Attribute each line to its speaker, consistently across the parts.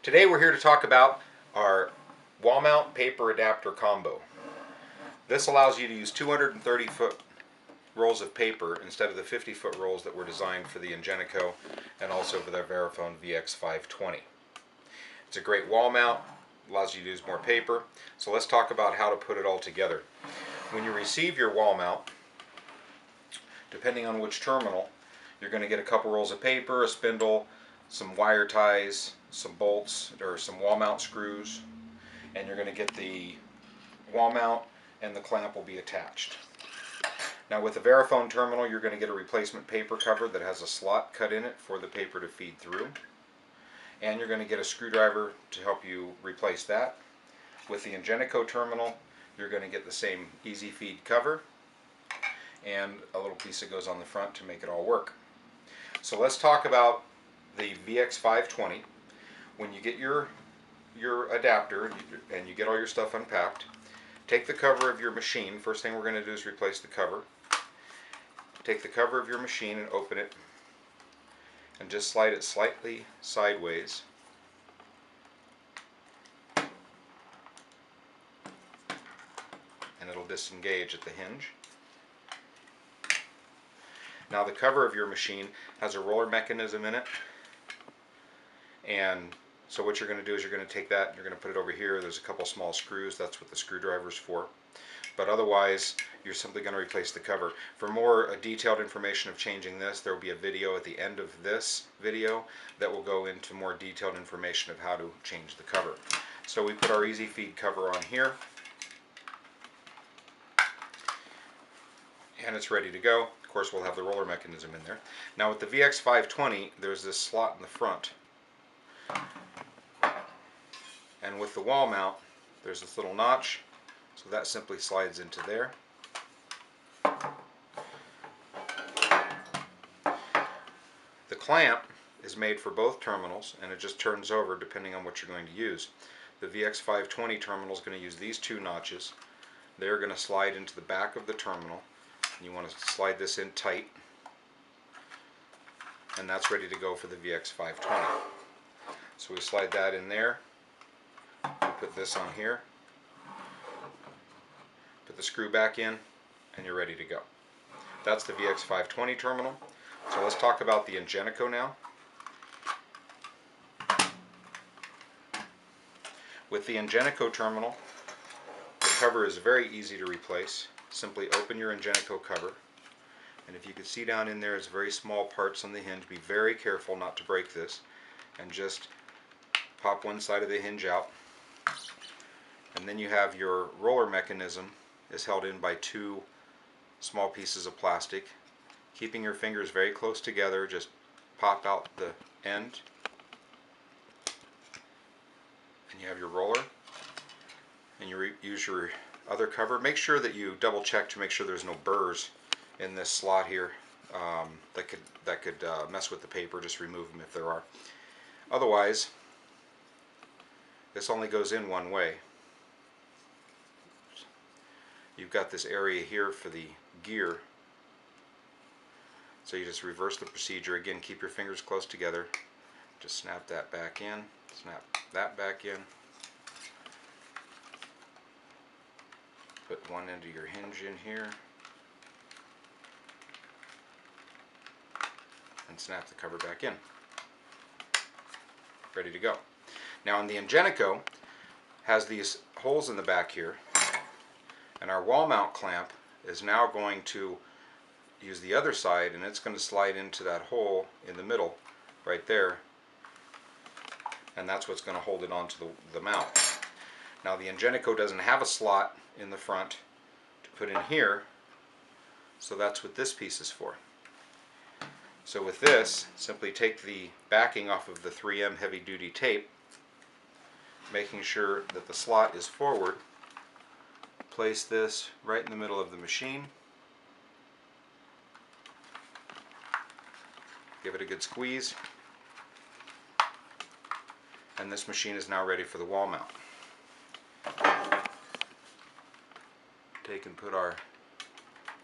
Speaker 1: Today we're here to talk about our wall mount paper adapter combo. This allows you to use 230-foot rolls of paper instead of the 50-foot rolls that were designed for the Ingenico and also for the Verifone VX520. It's a great wall mount, allows you to use more paper. So let's talk about how to put it all together. When you receive your wall mount, depending on which terminal, you're going to get a couple rolls of paper, a spindle, some wire ties, some bolts or some wall mount screws, and you're going to get the wall mount and the clamp will be attached. Now with the Verifone terminal, you're going to get a replacement paper cover that has a slot cut in it for the paper to feed through, and you're going to get a screwdriver to help you replace that. With the Ingenico terminal, you're going to get the same easy feed cover and a little piece that goes on the front to make it all work. So let's talk about the VX520. When you get your adapter and you get all your stuff unpacked, take the cover of your machine. First thing we're going to do is replace the cover. Take the cover of your machine and open it and just slide it slightly sideways. And it'll disengage at the hinge. Now the cover of your machine has a roller mechanism in it, and so what you're going to do is you're going to take that and you're going to put it over here. There's a couple small screws, that's what the screwdriver's for. But otherwise, you're simply going to replace the cover. For more detailed information of changing this, there will be a video at the end of this video that will go into more detailed information of how to change the cover. So we put our easy feed cover on here, and it's ready to go. Of course, we'll have the roller mechanism in there. Now with the VX520, there's this slot in the front. And with the wall mount, there's this little notch, so that simply slides into there. The clamp is made for both terminals, and it just turns over depending on what you're going to use. The VX520 terminal is going to use these two notches. They're going to slide into the back of the terminal. You want to slide this in tight, and that's ready to go for the VX520. So we slide that in there, we put this on here, put the screw back in, and you're ready to go. That's the VX520 terminal. So let's talk about the Ingenico now. With the Ingenico terminal, the cover is very easy to replace. Simply open your Ingenico cover, and if you can see down in there, it's very small parts on the hinge. Be very careful not to break this, and just pop one side of the hinge out, and then you have your roller mechanism is held in by two small pieces of plastic. Keeping your fingers very close together, just pop out the end, and you have your roller, and you use your other cover. Make sure that you double check to make sure there's no burrs in this slot here that could mess with the paper. Just remove them if there are. Otherwise, this only goes in one way. You've got this area here for the gear, so you just reverse the procedure. Again, keep your fingers close together. Just snap that back in, snap that back in. Put one end of your hinge in here and snap the cover back in. Ready to go. Now in the Ingenico has these holes in the back here, and our wall mount clamp is now going to use the other side, and it's going to slide into that hole in the middle right there, and that's what's going to hold it onto the mount. Now the Ingenico doesn't have a slot in the front to put in here, so that's what this piece is for. So with this, simply take the backing off of the 3M heavy duty tape, making sure that the slot is forward. Place this right in the middle of the machine. Give it a good squeeze, and this machine is now ready for the wall mount. Take and put our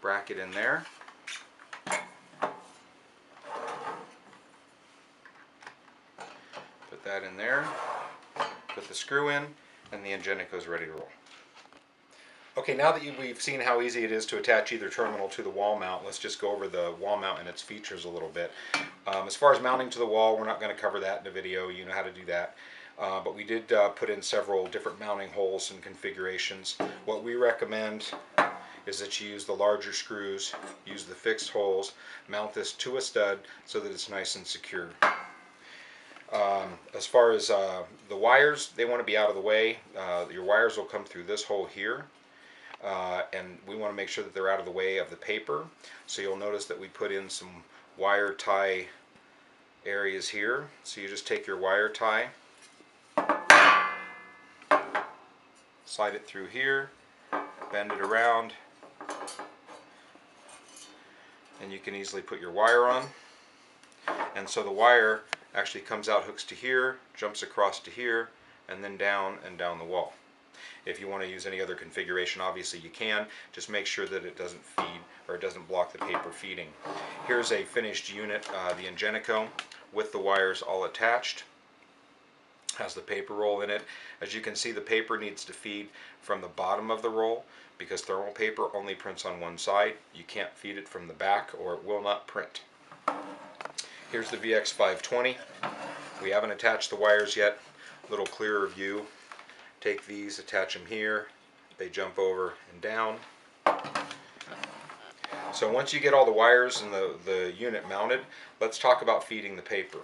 Speaker 1: bracket in there. Put that in there. put the screw in, and the Ingenico is ready to roll. Okay, now that we've seen how easy it is to attach either terminal to the wall mount, let's just go over the wall mount and its features a little bit. As far as mounting to the wall, we're not going to cover that in the video. You know how to do that. But we did put in several different mounting holes and configurations. What we recommend is that you use the larger screws, use the fixed holes, mount this to a stud so that it's nice and secure. As far as the wires, they want to be out of the way. Your wires will come through this hole here. And we want to make sure that they're out of the way of the paper. So you'll notice that we put in some wire tie areas here. So you just take your wire tie, slide it through here, bend it around, and you can easily put your wire on. And so the wire actually comes out, hooks to here, jumps across to here, and then down and down the wall. If you want to use any other configuration, obviously you can. Just make sure that it doesn't feed or it doesn't block the paper feeding. Here's a finished unit, the Ingenico, with the wires all attached. Has the paper roll in it. As you can see, the paper needs to feed from the bottom of the roll because thermal paper only prints on one side. You can't feed it from the back or it will not print. Here's the VX520. We haven't attached the wires yet. A little clearer view. Take these, attach them here, they jump over and down. So once you get all the wires and the unit mounted, let's talk about feeding the paper.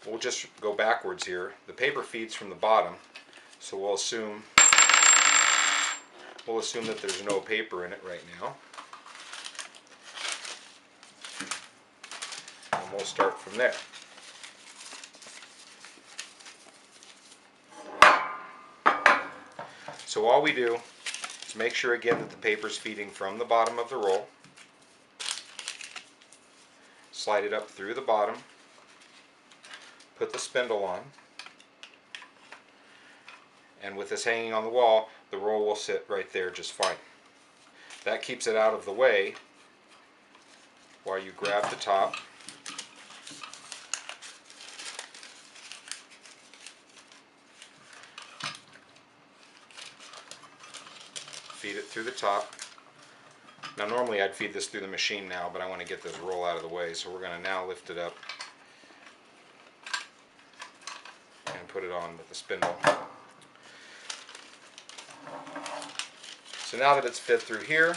Speaker 1: We'll just go backwards here. The paper feeds from the bottom, so we'll assume that there's no paper in it right now. And we'll start from there. So all we do is make sure again that the paper is feeding from the bottom of the roll. Slide it up through the bottom. Put the spindle on. And with this hanging on the wall, the roll will sit right there just fine. That keeps it out of the way while you grab the top. Feed it through the top. Now normally I'd feed this through the machine now, but I want to get this roll out of the way, so we're going to now lift it up and put it on with the spindle. So now that it's fed through here,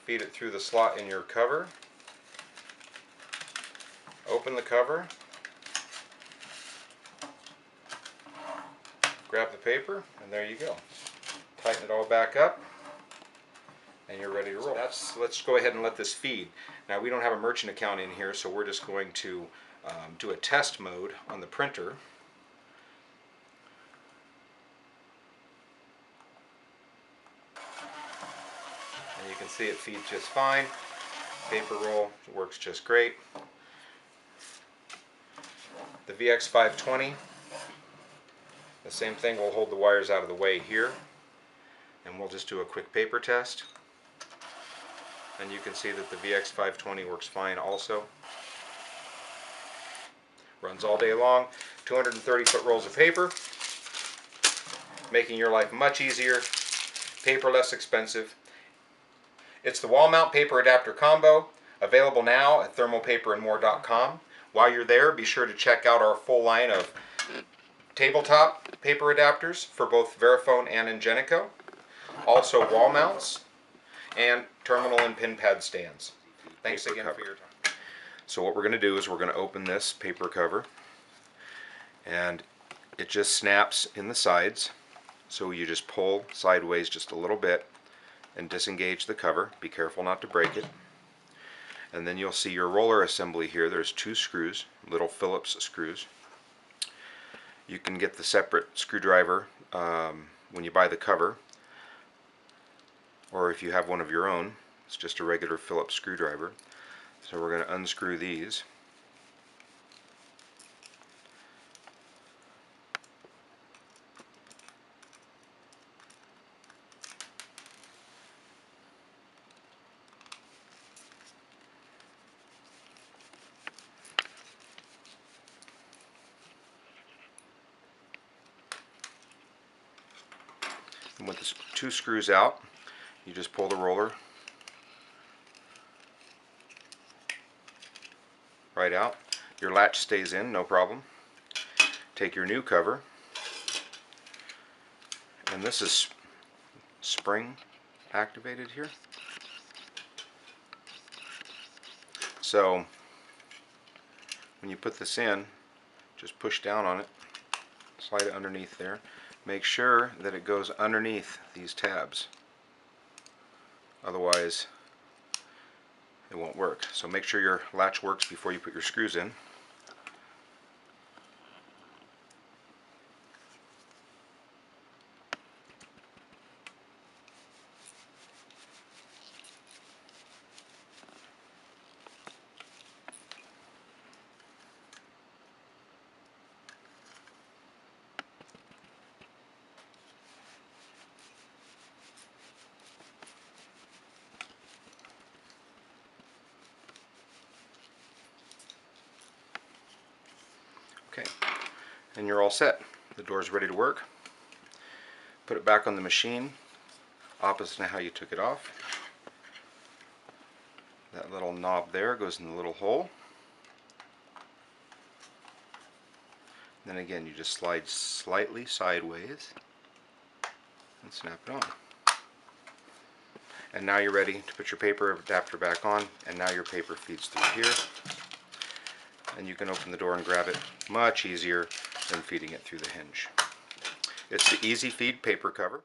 Speaker 1: feed it through the slot in your cover. Open the cover. Grab the paper, and there you go. Tighten it all back up, and you're ready to roll. So let's go ahead and let this feed. Now we don't have a merchant account in here, so we're just going to do a test mode on the printer. And you can see it feeds just fine. Paper roll works just great. The VX520, the same thing. We'll hold the wires out of the way here. And we'll just do a quick paper test. And you can see that the VX520 works fine also. Runs all day long. 230-foot rolls of paper, making your life much easier, paper less expensive. It's the wall mount paper adapter combo, available now at Thermopaper and More.com. While you're there, be sure to check out our full line of tabletop paper adapters for both Verifone and Ingenico. Also wall mounts and terminal and pin pad stands. Thanks again for your time. So what we're going to do is we're going to open this paper cover, and it just snaps in the sides. So you just pull sideways just a little bit and disengage the cover. Be careful not to break it. And then you'll see your roller assembly here. There's two screws, little Phillips screws. You can get the separate screwdriver when you buy the cover, or if you have one of your own, it's just a regular Phillips screwdriver. So we're going to unscrew these. with the two screws out, you just pull the roller right out. Your latch stays in, no problem. Take your new cover, and this is spring activated here. So when you put this in, just push down on it, slide it underneath there. Make sure that it goes underneath these tabs, otherwise it won't work. So make sure your latch works before you put your screws in. Okay, and you're all set. The door's ready to work. Put it back on the machine, opposite to how you took it off. That little knob there goes in the little hole. Then again, you just slide slightly sideways and snap it on. And now you're ready to put your paper adapter back on, and now your paper feeds through here. And you can open the door and grab it much easier than feeding it through the hinge. It's the Easy Feed paper cover.